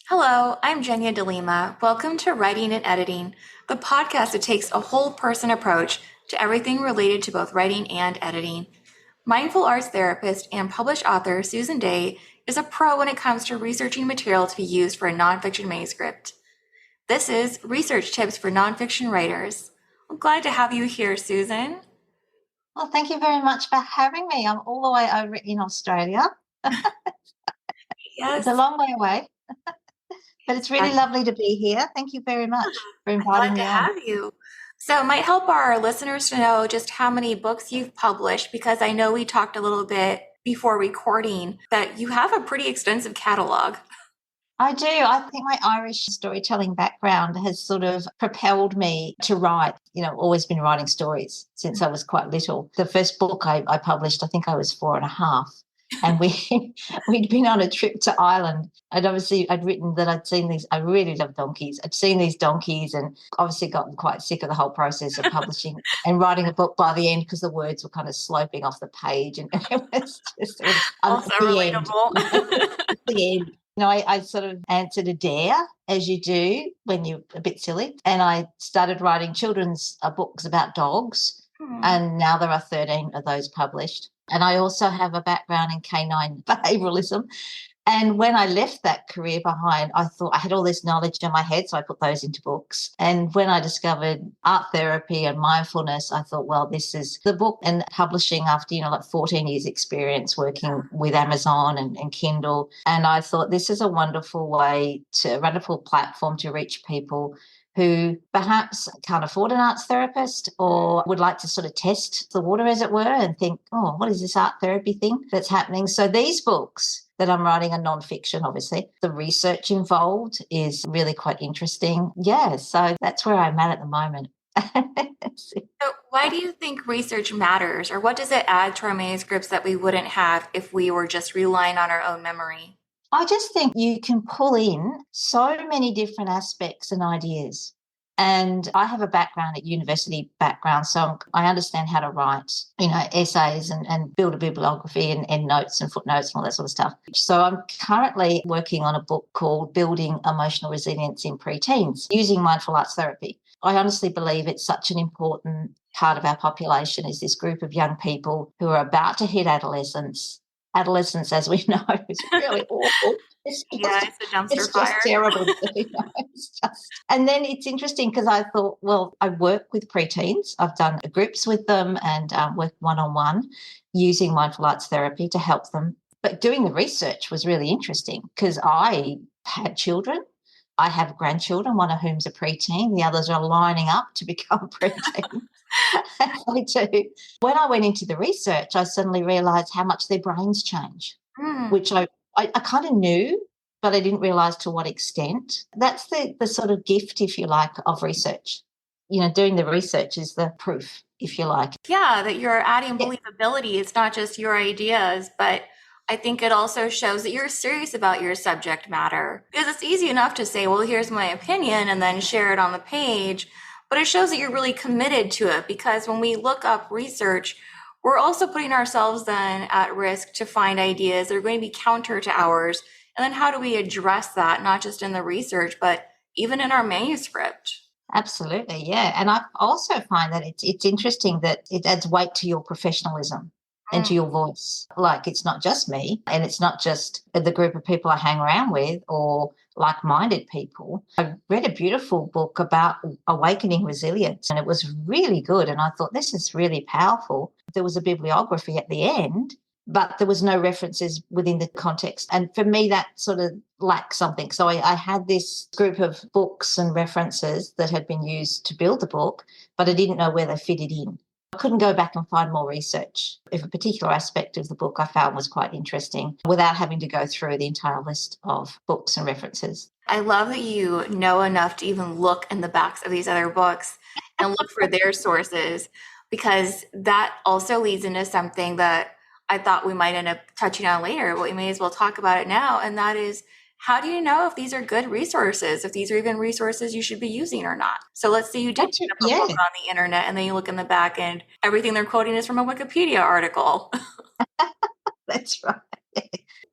Hello, I'm Jenya DeLima. Welcome to Writing and Editing, the podcast that takes a whole person approach to everything related to both writing and editing. Mindful arts therapist and published author Susan Day is a pro when it comes to researching material to be used for a nonfiction manuscript. This is Research Tips for Nonfiction Writers. I'm glad to have you here, Susan. Well, thank you very much for having me. I'm all the way over in Australia. It's Yes, a long way away, but it's really lovely to be here. Thank you very much for I'm inviting glad to me on. have you. So, it might help our listeners to know just how many books you've published because I know we talked a little bit before recording that you have a pretty extensive catalog. I do. I think my Irish storytelling background has sort of propelled me to write. Always been writing stories since I was quite little. The first book I published, I think I was 4.5. And we'd been on a trip to Ireland. I'd written that I'd seen these. I really love donkeys. I'd seen these donkeys, and obviously gotten quite sick of the whole process of publishing and writing a book by the end because the words were kind of sloping off the page, and it was just sort of Also the end. relatable. The end. I sort of answered a dare, as you do when you're a bit silly, and I started writing children's books about dogs, Hmm. and now there are 13 of those published. And I also have a background in canine behavioralism. And when I left that career behind, I thought I had all this knowledge in my head, so I put those into books. And when I discovered art therapy and mindfulness, I thought, well, this is the book. And publishing after, like 14 years experience working with Amazon and Kindle. And I thought this is a wonderful way a wonderful platform to reach people who perhaps can't afford an arts therapist or would like to sort of test the water, as it were, and think, oh, what is this art therapy thing that's happening? So these books that I'm writing are nonfiction, obviously. The research involved is really quite interesting. Yeah, so that's where I'm at the moment. So, why do you think research matters, or what does it add to our manuscripts that we wouldn't have if we were just relying on our own memory? I just think you can pull in so many different aspects and ideas. And I have a background at university background, so I understand how to write, essays and build a bibliography and end notes and footnotes and all that sort of stuff. So I'm currently working on a book called Building Emotional Resilience in Preteens using mindful arts therapy. I honestly believe it's such an important part of our population is this group of young people who are about to hit adolescence. Adolescence, as we know, is really awful. It's Yeah, just, it's a dumpster it's just fire. terrible. It's just, and then it's interesting because I thought, well, I work with preteens. I've done groups with them and work one-on-one using mindful arts therapy to help them. But doing the research was really interesting because I had children. I have grandchildren, one of whom's a preteen. The others are lining up to become preteen. I do. When I went into the research, I suddenly realised how much their brains change, Hmm. which I kind of knew, but I didn't realise to what extent. That's the sort of gift, if you like, of research. Doing the research is the proof, if you like. Yeah, that you're adding Yeah, believability. It's not just your ideas, but I think it also shows that you're serious about your subject matter. Because it's easy enough to say, well, here's my opinion and then share it on the page, but it shows that you're really committed to it because when we look up research, we're also putting ourselves then at risk to find ideas that are going to be counter to ours. And then how do we address that, not just in the research, but even in our manuscript? absolutely, yeah. And I also find that it's interesting that it adds weight to your professionalism and Mm. to your voice. Like it's not just me and it's not just the group of people I hang around with or like-minded people. I read a beautiful book about awakening resilience and it was really good. And I thought, this is really powerful. There was a bibliography at the end, but there was no references within the context. And for me, that sort of lacked something. So I had this group of books and references that had been used to build the book, but I didn't know where they fitted in. I couldn't go back and find more research. If a particular aspect of the book I found was quite interesting without having to go through the entire list of books and references. I love that you know enough to even look in the backs of these other books and look for their sources, because that also leads into something that I thought we might end up touching on later, but we may as well talk about it now. And that is, how do you know if these are good resources, if these are even resources you should be using or not? So let's say you did That's pick it. up a Yeah, book on the internet and then you look in the back and everything they're quoting is from a Wikipedia article. that's right.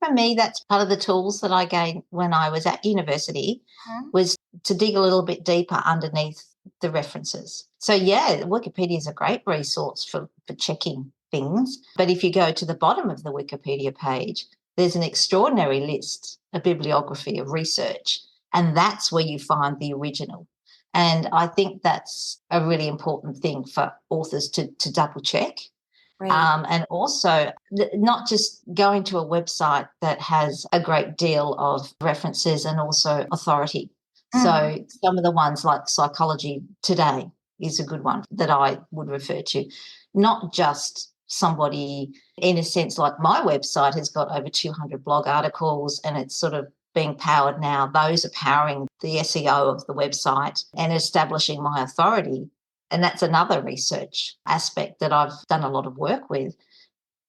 For me, that's part of the tools that I gained when I was at university, Mhm. was to dig a little bit deeper underneath the references. So yeah, Wikipedia is a great resource for checking things. But if you go to the bottom of the Wikipedia page, there's an extraordinary list, a bibliography of research, and that's where you find the original. And I think that's a really important thing for authors to double check. Right. And also, not just going to a website that has a great deal of references and also authority. Mhm. So, some of the ones like Psychology Today is a good one that I would refer to, not just somebody in a sense like my website has got over 200 blog articles and it's sort of being powered now. Those are powering the SEO of the website and establishing my authority. And that's another research aspect that I've done a lot of work with.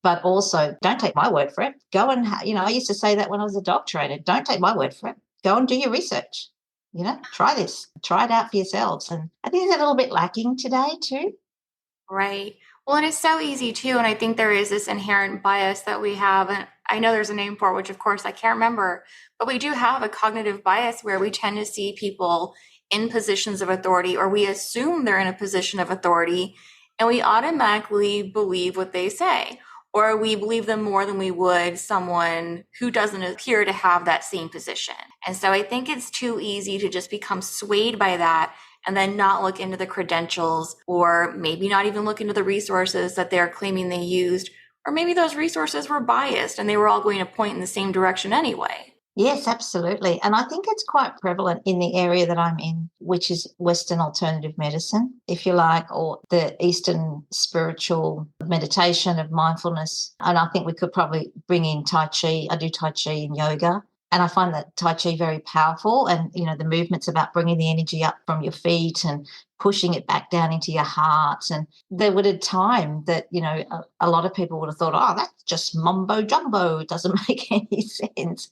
But also, don't take my word for it. Go and, I used to say that when I was a dog trainer, don't take my word for it. Go and do your research. Try this, try it out for yourselves. And I think it's a little bit lacking today too. Right. Well, and it's so easy too. And I think there is this inherent bias that we have. And I know there's a name for it, which of course I can't remember, but we do have a cognitive bias where we tend to see people in positions of authority, or we assume they're in a position of authority, and we automatically believe what they say, or we believe them more than we would someone who doesn't appear to have that same position. And so I think it's too easy to just become swayed by that and then not look into the credentials, or maybe not even look into the resources that they're claiming they used, or maybe those resources were biased and they were all going to point in the same direction anyway. Yes, absolutely. And I think it's quite prevalent in the area that I'm in, which is Western alternative medicine, if you like, or the Eastern spiritual meditation of mindfulness. And I think we could probably bring in Tai Chi. I do Tai Chi and yoga. And I find that Tai Chi very powerful. And, the movement's about bringing the energy up from your feet and pushing it back down into your heart. And there would a time that, a lot of people would have thought, oh, that's just mumbo jumbo. It doesn't make any sense.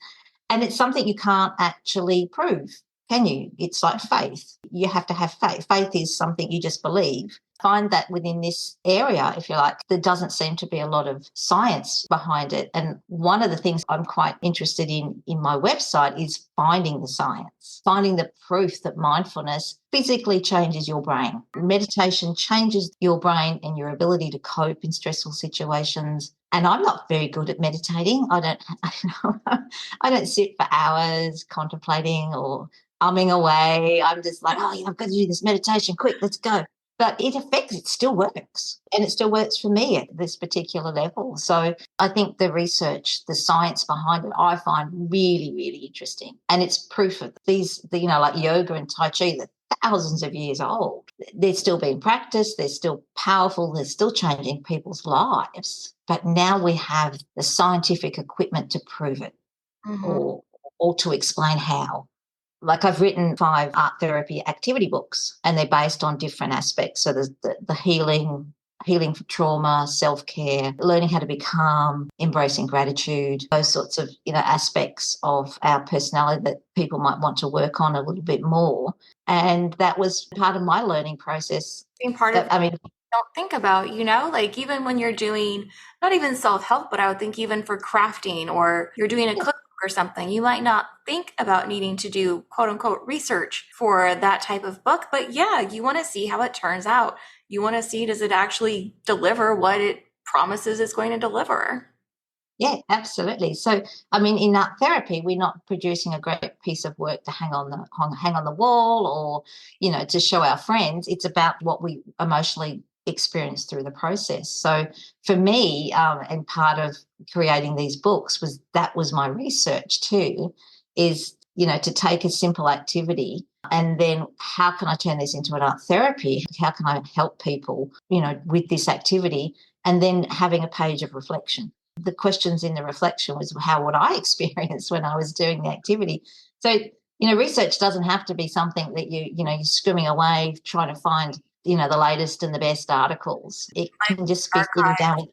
And it's something you can't actually prove, can you? It's like faith. You have to have faith. Faith is something you just believe. Find that within this area, if you like, there doesn't seem to be a lot of science behind it. And one of the things I'm quite interested in my website is finding the science, finding the proof that mindfulness physically changes your brain. Meditation changes your brain and your ability to cope in stressful situations. And I'm not very good at meditating. I don't sit for hours contemplating or umming away. I'm just like, oh, yeah, I've got to do this meditation. Quick, let's go. But it still works. And it still works for me at this particular level. So I think the research, the science behind it, I find really, really interesting. And it's proof of these, like yoga and Tai Chi, that thousands of years old. They're still being practiced, they're still powerful, they're still changing people's lives. But now we have the scientific equipment to prove it, Mm-hmm. or to explain how. Like I've written 5 art therapy activity books, and they're based on different aspects. So there's the healing for trauma, self-care, learning how to be calm, embracing gratitude, those sorts of, aspects of our personality that people might want to work on a little bit more. And that was part of my learning process. Being part of That, I mean, don't think about, like even when you're doing not even self-help, but I would think even for crafting or you're doing a cookbook or something, you might not think about needing to do quote unquote research for that type of book. But yeah, you want to see how it turns out. You want to see, does it actually deliver what it promises it's going to deliver? yeah, absolutely. So, I mean, in art therapy, we're not producing a great piece of work to hang on the wall, or, to show our friends. It's about what we emotionally experience through the process. So, for me, and part of creating these books was my research too, is to take a simple activity and then how can I turn this into an art therapy? How can I help people, with this activity? And then having a page of reflection. The questions in the reflection was how would I experience when I was doing the activity. So, research doesn't have to be something that you're swimming away trying to find, the latest and the best articles. It can just be sitting Archive. down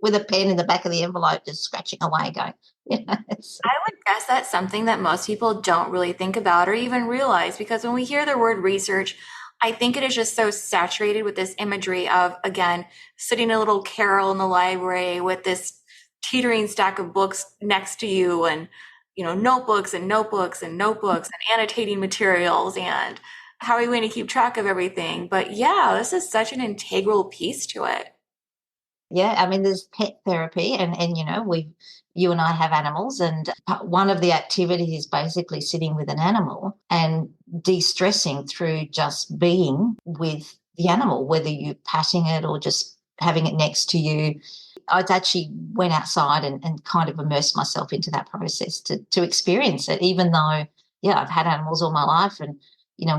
with a pen in the back of the envelope, just scratching away, going, so, I would guess that's something that most people don't really think about or even realize, because when we hear the word research, I think it is just so saturated with this imagery of, again, sitting a little carrel in the library with this teetering stack of books next to you, and notebooks and notebooks and notebooks and annotating materials, and how are you going to keep track of everything? But yeah, this is such an integral piece to it. Yeah, I mean, there's pet therapy, and you and I have animals, and one of the activities is basically sitting with an animal and de-stressing through just being with the animal, whether you're patting it or just having it next to you. I actually went outside and kind of immersed myself into that process to experience it, even though, yeah, I've had animals all my life. And,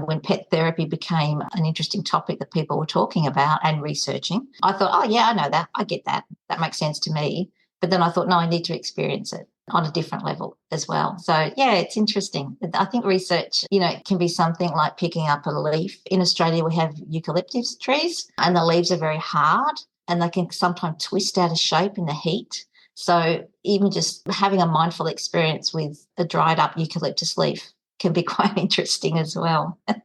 when pet therapy became an interesting topic that people were talking about and researching, I thought, oh, yeah, I know that. I get that. That makes sense to me. But then I thought, no, I need to experience it on a different level as well. So, yeah, it's interesting. I think research, it can be something like picking up a leaf. In Australia, we have eucalyptus trees, and the leaves are very hard and they can sometimes twist out of shape in the heat. So even just having a mindful experience with a dried up eucalyptus leaf can be quite interesting as well. Good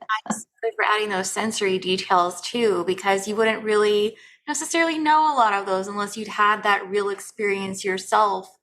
for adding those sensory details too, because you wouldn't really necessarily know a lot of those unless you'd had that real experience yourself.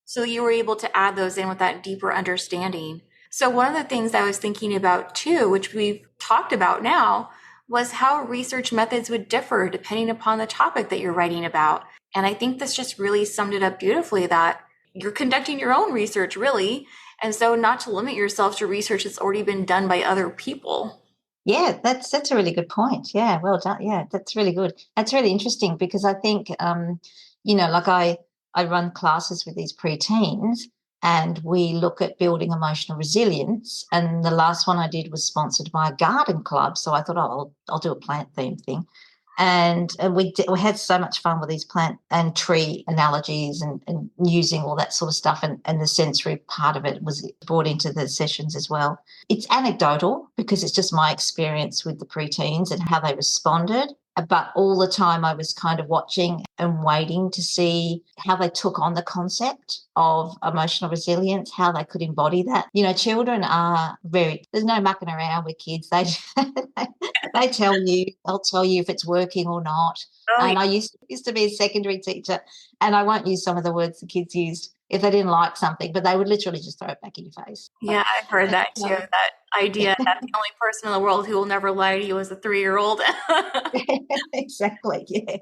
So you were able to add those in with that deeper understanding. So one of the things I was thinking about too, which we've talked about now, was how research methods would differ depending upon the topic that you're writing about. And I think this just really summed it up beautifully, that you're conducting your own research really. And so not to limit yourself to research that's already been done by other people. Yeah, that's a really good point. Yeah, well done. Yeah, that's really good. That's really interesting because I think, like I run classes with these preteens, and we look at building emotional resilience. And the last one I did was sponsored by a garden club, so I thought, oh, I'll do a plant theme thing. And we had so much fun with these plant and tree analogies and using all that sort of stuff, and the sensory part of it was brought into the sessions as well. It's anecdotal because it's just my experience with the preteens and how they responded. But all the time I was kind of watching and waiting to see how they took on the concept of emotional resilience, how they could embody that. Children are there's no mucking around with kids. They'll tell you if it's working or not. Oh, And I used to be a secondary teacher, and I won't use some of the words the kids used if they didn't like something, but they would literally just throw it back in your face. yeah, I've heard that too. That idea that the only person in the world who will never lie to you is a 3-year-old. Exactly. Yeah.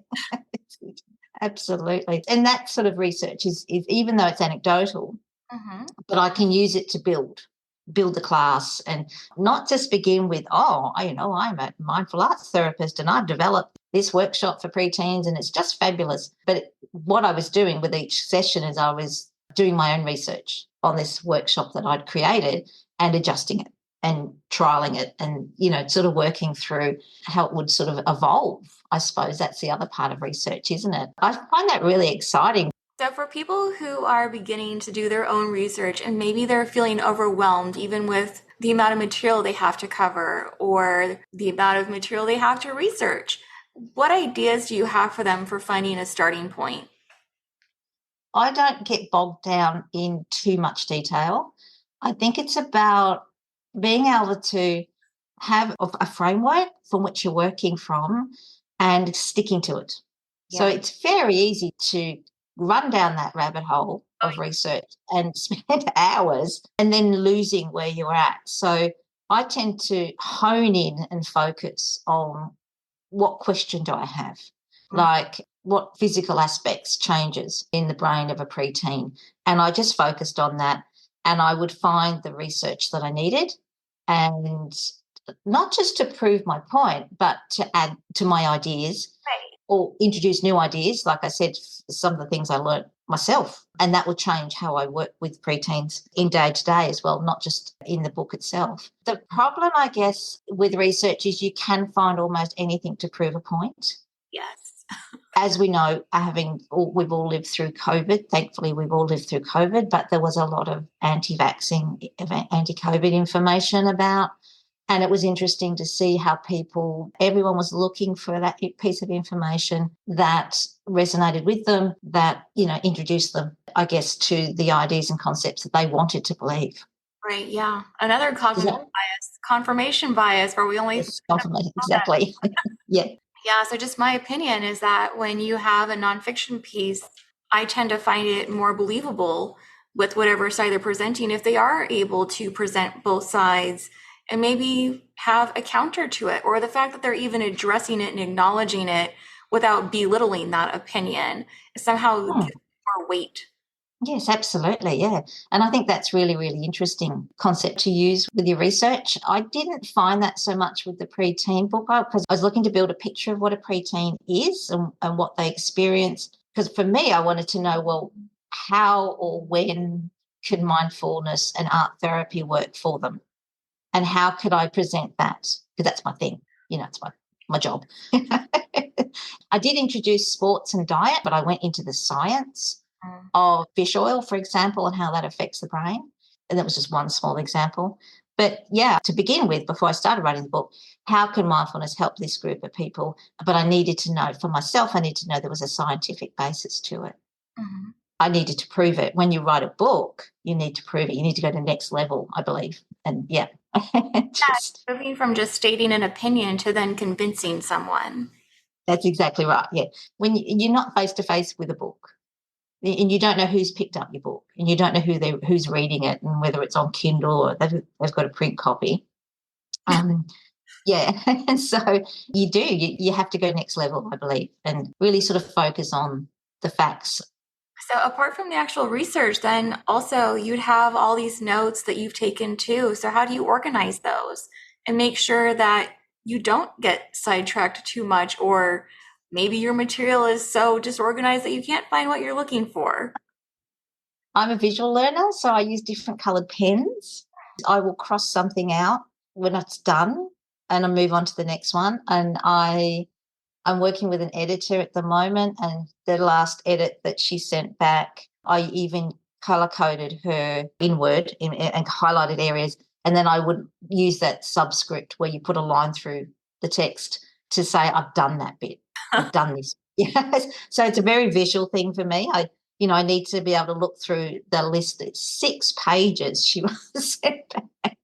Absolutely. And that sort of research is even though it's anecdotal, Hmm. but I can use it to build the class, and not just begin with, oh, I'm a mindful arts therapist and I've developed this workshop for preteens and it's just fabulous. But what I was doing with each session is I was doing my own research on this workshop that I'd created and adjusting it and trialing it, and sort of working through how it would sort of evolve. I suppose that's the other part of research, isn't it? I find that really exciting. So, for people who are beginning to do their own research and maybe they're feeling overwhelmed even with the amount of material they have to cover or the amount of material they have to research, what ideas do you have for them for finding a starting point? I don't get bogged down in too much detail. I think it's about being able to have a framework from which you're working from and sticking to it. So Yeah. it's very easy to run down that rabbit hole Oh, of research and spend hours and then losing where you're at. So I tend to hone in and focus on, what question do I have? yeah. Like, what physical aspects changes in the brain of a preteen? And I just focused on that, and I would find the research that I needed, and not just to prove my point, but to add to my ideas Right. or introduce new ideas. Like I said, some of the things I learned myself, and that will change how I work with preteens in day to day as well, not just in the book itself. The problem, I guess, with research is you can find almost anything to prove a point. Yes. As we know, we've all lived through COVID. Thankfully, we've all lived through COVID, but there was a lot of anti-vaxxing, anti-COVID information about. And it was interesting to see how everyone was looking for that piece of information that resonated with them, that, introduced them, I guess, to the ideas and concepts that they wanted to believe. Right. Yeah. Another Does cognitive that bias, confirmation bias, where we only yes, confirmation? Exactly. Yeah. Yeah, so just my opinion is that when you have a nonfiction piece, I tend to find it more believable with whatever side they're presenting if they are able to present both sides and maybe have a counter to it, or the fact that they're even addressing it and acknowledging it without belittling that opinion somehow Hmm. gives more weight. Yes, absolutely. Yeah. And I think that's really, really interesting concept to use with your research. I didn't find that so much with the preteen book because I was looking to build a picture of what a preteen is and what they experience. Because for me, I wanted to know, well, how or when could mindfulness and art therapy work for them? And how could I present that? Because that's my thing. It's my job. I did introduce sports and diet, but I went into the science of fish oil, for example, and how that affects the brain. And that was just one small example. But yeah, to begin with, before I started writing the book, how can mindfulness help this group of people? But I needed to know for myself, I need to know there was a scientific basis to it. Mm-hmm. I needed to prove it. When you write a book, you need to prove it. You need to go to the next level, I believe. And yeah, just Moving from just stating an opinion to then convincing someone. that's exactly right. Yeah. When you're not face to face with a book, and you don't know who's picked up your book, and you don't know who's reading it, and whether it's on Kindle or they've got a print copy. Yeah, and so you have to go next level, I believe, and really sort of focus on the facts. So apart from the actual research, then also you'd have all these notes that you've taken too. So how do you organize those and make sure that you don't get sidetracked too much, or maybe your material is so disorganized that you can't find what you're looking for? I'm a visual learner, so I use different coloured pens. I will cross something out when it's done, and I move on to the next one. And I'm working with an editor at the moment, and the last edit that she sent back, I even color coded her in Word and highlighted areas. And then I would use that subscript where you put a line through the text to say, I've done that bit. I've done this. Yes. So it's a very visual thing for me. I need to be able to look through the list. It's 6 pages she sent back.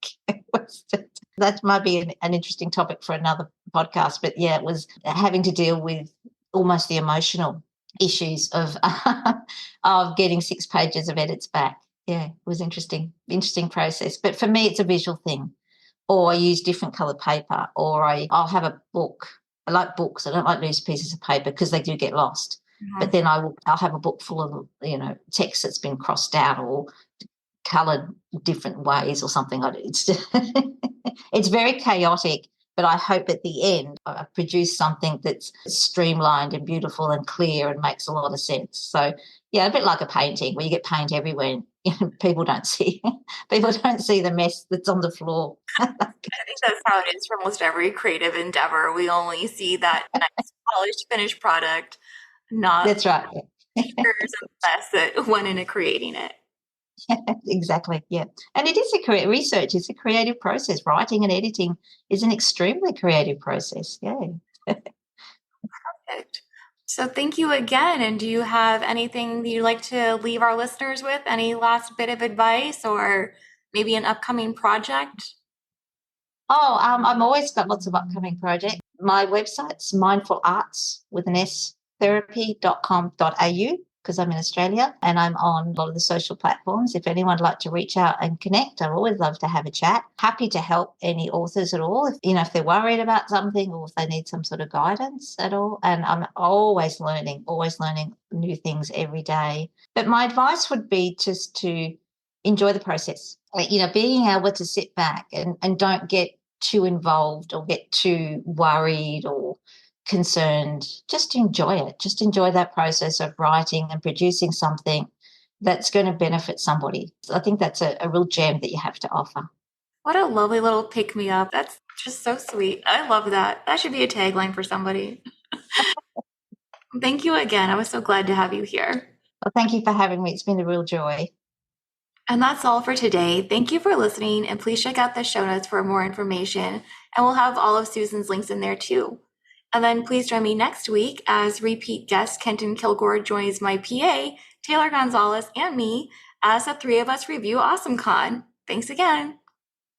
That might be an interesting topic for another podcast. But yeah, it was having to deal with almost the emotional issues of of getting 6 pages of edits back. Yeah, it was interesting process. But for me, it's a visual thing. Or I use different coloured paper, or I'll have a book. I like books. I don't like loose pieces of paper because they do get lost. But then I'll have a book full of text that's been crossed out or coloured different ways or something. It's just it's very chaotic, but I hope at the end I've produced something that's streamlined and beautiful and clear and makes a lot of sense. So yeah, a bit like a painting where you get paint everywhere and people don't see the mess that's on the floor. I think that's how it is for almost every creative endeavor. We only see that nice, polished, finished product, not That's right. years of mess that went into creating it. Exactly. Yeah. And it is research is a creative process. Writing and editing is an extremely creative process. Yeah. Perfect. So thank you again. And do you have anything you'd like to leave our listeners with? Any last bit of advice or maybe an upcoming project? Oh, I'm always got lots of upcoming projects. My website's mindful arts with an S therapy.com.au because I'm in Australia and I'm on a lot of the social platforms. If anyone would like to reach out and connect, I'd always love to have a chat. Happy to help any authors at all, if they're worried about something or if they need some sort of guidance at all. And I'm always learning new things every day. But my advice would be just to enjoy the process. Being able to sit back and don't get too involved or get too worried or concerned. Just enjoy it. Just enjoy that process of writing and producing something that's going to benefit somebody. So I think that's a real gem that you have to offer. What a lovely little pick me up. That's just so sweet. I love that. That should be a tagline for somebody. Thank you again. I was so glad to have you here. Well, thank you for having me. It's been a real joy. And that's all for today. Thank you for listening, and please check out the show notes for more information. And we'll have all of Susan's links in there too. And then please join me next week as repeat guest Kenton Kilgore joins my PA, Taylor Gonzalez, and me as the 3 of us review AwesomeCon. Thanks again.